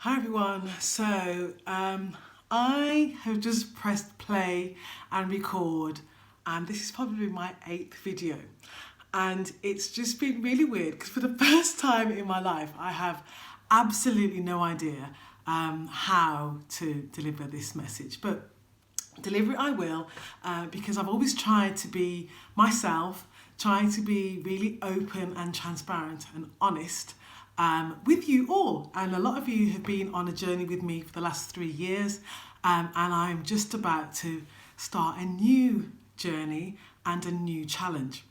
Hi everyone. I have just pressed play and record, and this is probably my 8th video. And it's just been really weird because for the first time in my life, I have absolutely no idea how to deliver this message. But deliver it I will, because I've always tried to be myself, trying to be really open and transparent and honest with you all. And a lot of you have been on a journey with me for the last 3 years, and I'm just about to start a new journey and a new challenge.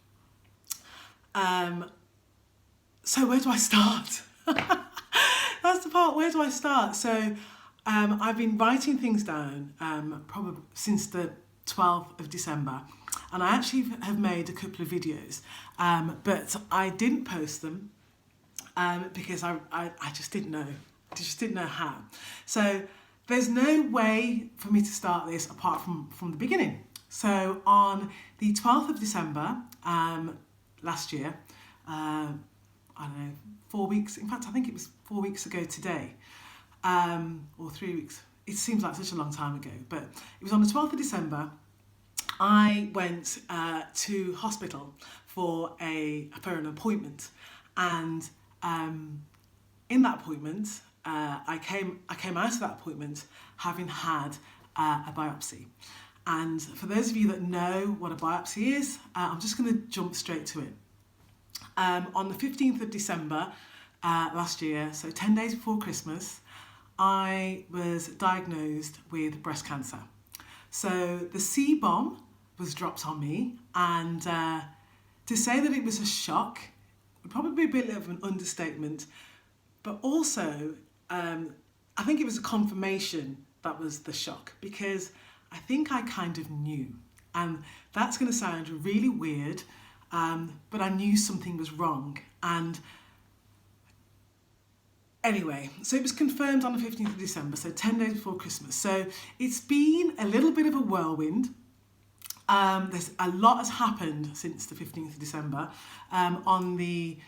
So where do I start? That's the part, where do I start? I've been writing things down probably since the 12th of December, and I actually have made a couple of videos, but I didn't post them because I just didn't know how. So there's no way for me to start this apart from the beginning. So on the 12th of December last year, I don't know, 4 weeks, in fact I think it was 4 weeks ago today, or 3 weeks, it seems like such a long time ago, but it was on the 12th of December. I went to hospital for an appointment, and in that appointment, I came out of that appointment having had a biopsy. And for those of you that know what a biopsy is, I'm just going to jump straight to it. On the 15th of December last year, so 10 days before Christmas, I was diagnosed with breast cancer. So the C-bomb was dropped on me, and to say that it was a shock would probably be a bit of an understatement, but also I think it was a confirmation that was the shock, because I think I kind of knew, and that's going to sound really weird, but I knew something was wrong. And anyway, so it was confirmed on the 15th of December, so 10 days before Christmas. So it's been a little bit of a whirlwind. There's a lot has happened since the 15th of December. On the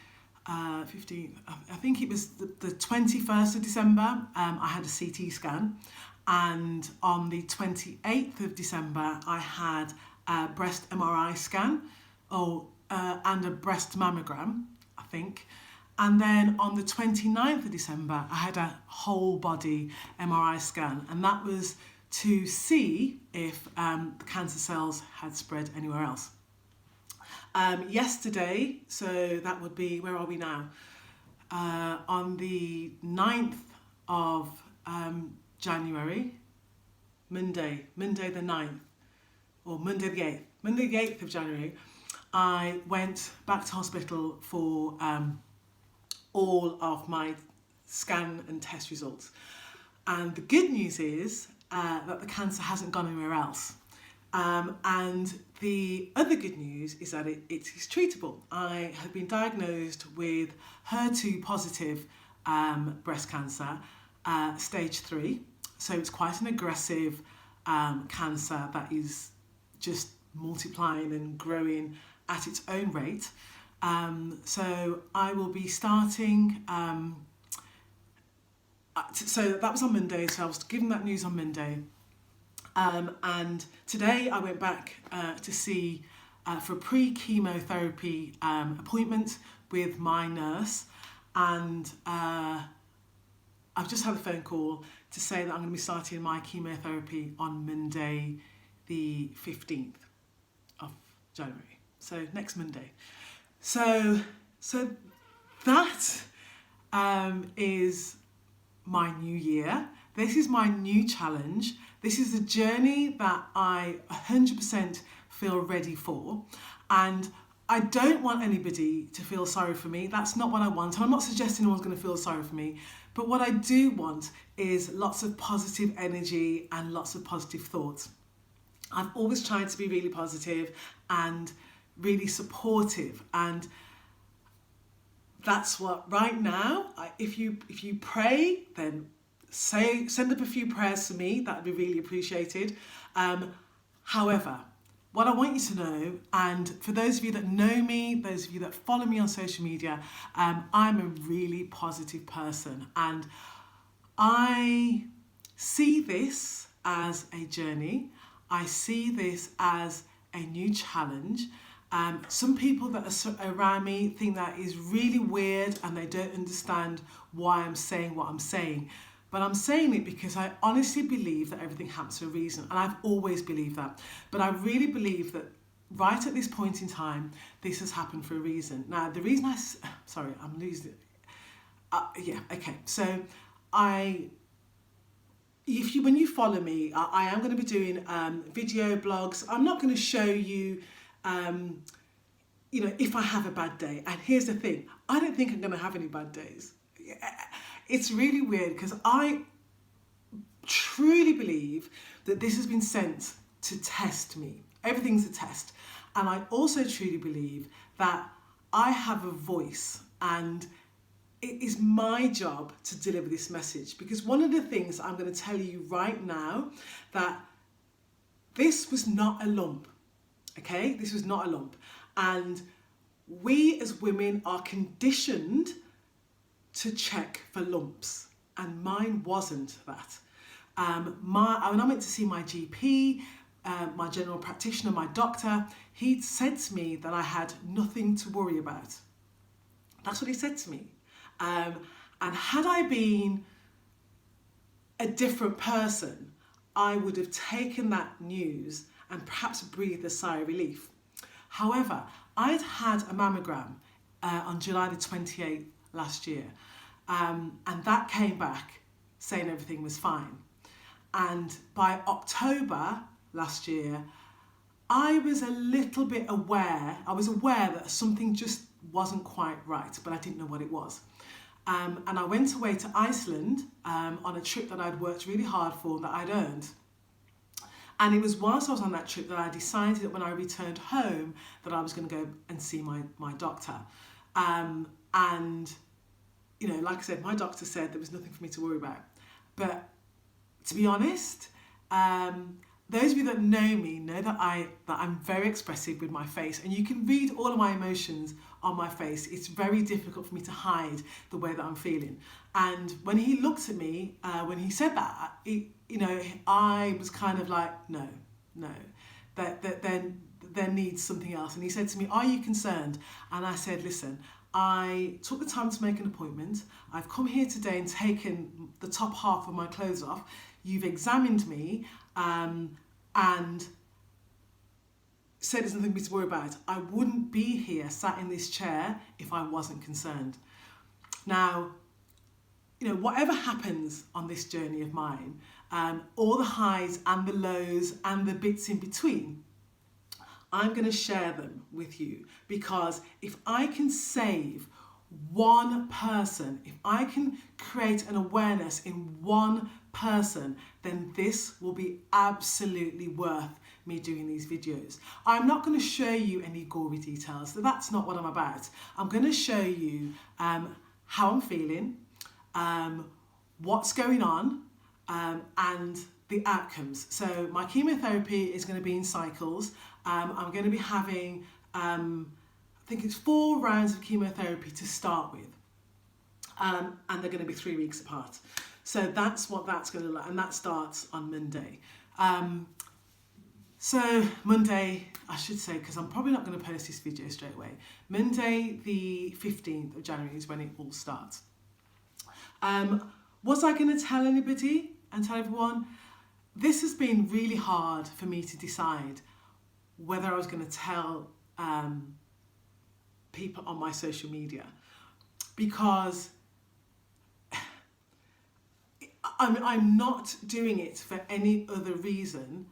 15th, I think it was the 21st of December, I had a CT scan. And on the 28th of December, I had a breast MRI scan, and a breast mammogram, I think. And then on the 29th of December, I had a whole body MRI scan, and that was to see if the cancer cells had spread anywhere else. Yesterday, so that would be, where are we now? On the 9th of January, Monday the 9th, or Monday the 8th of January, I went back to hospital for all of my scan and test results. And the good news is that the cancer hasn't gone anywhere else. And the other good news is that it is treatable. I have been diagnosed with HER2 positive breast cancer, stage 3. So it's quite an aggressive cancer that is just multiplying and growing at its own rate. So I will be starting, so that was on Monday, so I was given that news on Monday. And today I went back to see for a pre-chemotherapy appointment with my nurse, and I've just had a phone call to say that I'm going to be starting my chemotherapy on Monday the 15th of January, so next Monday. So that is my new year. This is my new challenge. This is a journey that I 100% feel ready for, and I don't want anybody to feel sorry for me. That's not what I want, and I'm not suggesting anyone's going to feel sorry for me, but what I do want is lots of positive energy and lots of positive thoughts. I've always tried to be really positive and really supportive, and that's what right now, if you pray, then send up a few prayers for me. That would be really appreciated. However, what I want you to know, and for those of you that know me, those of you that follow me on social media, I'm a really positive person, and I see this as a journey. I see this as a new challenge. Some people that are around me think that is really weird and they don't understand why I'm saying what I'm saying. But I'm saying it because I honestly believe that everything happens for a reason. And I've always believed that. But I really believe that right at this point in time, this has happened for a reason. Now, the reason sorry, I'm losing it. Yeah, okay. So when you follow me, I am going to be doing video blogs. I'm not going to show you, if I have a bad day. And here's the thing, I don't think I'm going to have any bad days. It's really weird because I truly believe that this has been sent to test me. Everything's a test. And I also truly believe that I have a voice and it is my job to deliver this message, because one of the things I'm going to tell you right now, that this was not a lump, okay? This was not a lump. And we as women are conditioned to check for lumps, and mine wasn't that. When I went to see my GP, my general practitioner, my doctor, he said to me that I had nothing to worry about. That's what he said to me. And had I been a different person, I would have taken that news and perhaps breathed a sigh of relief. However, I'd had a mammogram on July the 28th last year, and that came back saying everything was fine. And by October last year, I was a little bit aware. I was aware that something just wasn't quite right, but I didn't know what it was. And I went away to Iceland on a trip that I'd worked really hard for, that I'd earned. And it was whilst I was on that trip that I decided that when I returned home that I was going to go and see my doctor. And, like I said, my doctor said there was nothing for me to worry about. But to be honest, those of you that know me know that I'm very expressive with my face, and you can read all of my emotions on my face. It's very difficult for me to hide the way that I'm feeling. And when he looked at me, when he said that, I was kind of like, no, that there needs something else. And he said to me, "Are you concerned?" And I said, "Listen, I took the time to make an appointment. I've come here today and taken the top half of my clothes off. You've examined me and said there's nothing for me to worry about. I wouldn't be here sat in this chair if I wasn't concerned." Now, whatever happens on this journey of mine, all the highs and the lows and the bits in between, I'm going to share them with you, because if I can save one person, if I can create an awareness in one person, then this will be absolutely worth me doing these videos. I'm not going to show you any gory details. That's not what I'm about. I'm going to show you how I'm feeling, what's going on, and the outcomes. So my chemotherapy is going to be in cycles. I'm going to be having, I think it's 4 rounds of chemotherapy to start with. And they're going to be 3 weeks apart. So that's what that's going to look like, and that starts on Monday. So Monday, I should say, because I'm probably not going to post this video straight away. Monday, the 15th of January is when it all starts. Was I going to tell anybody and tell everyone? This has been really hard for me to decide whether I was going to tell people on my social media, because I'm not doing it for any other reason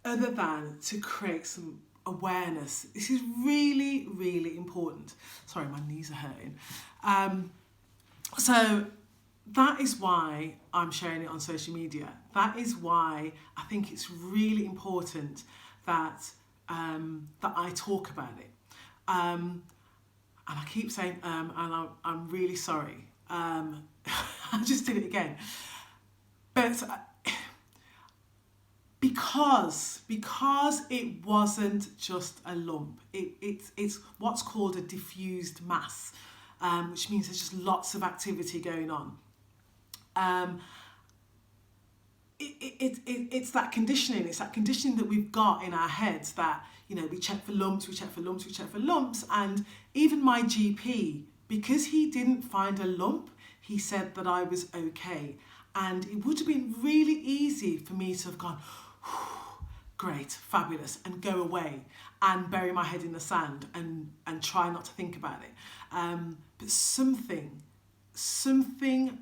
other than to create some awareness. This is really, really important. Sorry, my knees are hurting. So that is why I'm sharing it on social media. That is why I think it's really important that that I talk about it. And I keep saying, and I'm really sorry. I just did it again. But because it wasn't just a lump, it's what's called a diffused mass, which means there's just lots of activity going on. Um, it's that conditioning. It's that conditioning that we've got in our heads that, you know, we check for lumps, we check for lumps, we check for lumps. And even my GP, because he didn't find a lump, he said that I was okay. And it would have been really easy for me to have gone, great, fabulous, and go away and bury my head in the sand and try not to think about it. But something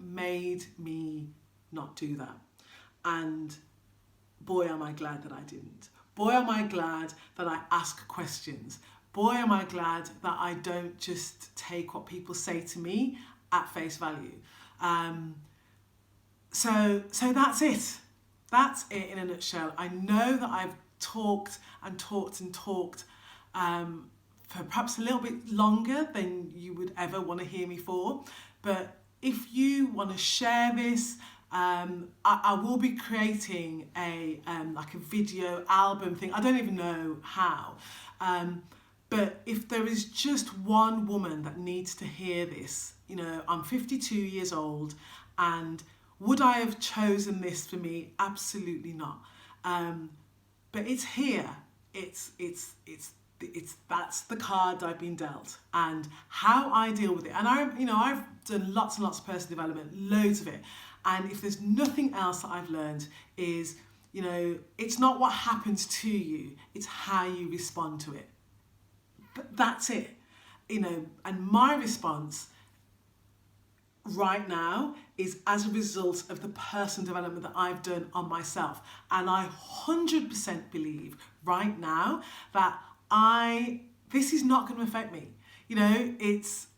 made me not do that. And boy, am I glad that I didn't. Boy, am I glad that I ask questions. Boy, am I glad that I don't just take what people say to me at face value. So that's it. That's it in a nutshell. I know that I've talked for perhaps a little bit longer than you would ever want to hear me for. But if you want to share this, I will be creating a like a video album thing. I don't even know how. But if there is just one woman that needs to hear this, you know, I'm 52 years old, and would I have chosen this for me? Absolutely not. But it's here. It's that's the card I've been dealt, and how I deal with it. And I've done lots and lots of personal development, loads of it. And if there's nothing else that I've learned is, you know, it's not what happens to you, it's how you respond to it. That's it, you know. And my response right now is as a result of the personal development that I've done on myself. And I 100% believe right now that this is not going to affect me. You know,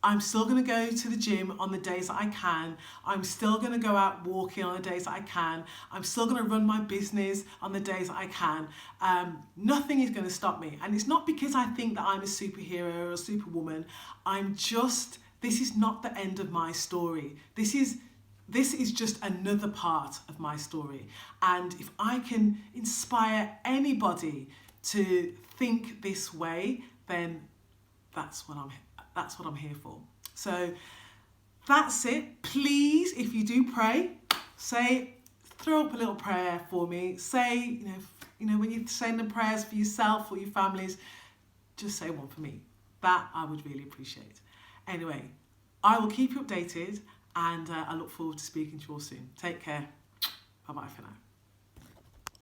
I'm still going to go to the gym on the days that I can. I'm still going to go out walking on the days that I can. I'm still going to run my business on the days that I can. Nothing is going to stop me. And it's not because I think that I'm a superhero or a superwoman. This is not the end of my story. This is just another part of my story. And if I can inspire anybody to think this way, then that's what I'm here for. So that's it. Please, if you do pray, throw up a little prayer for me. Say, you know, when you're saying the prayers for yourself or your families, just say one for me. That I would really appreciate. Anyway, I will keep you updated, and I look forward to speaking to you all soon. Take care. Bye-bye for now.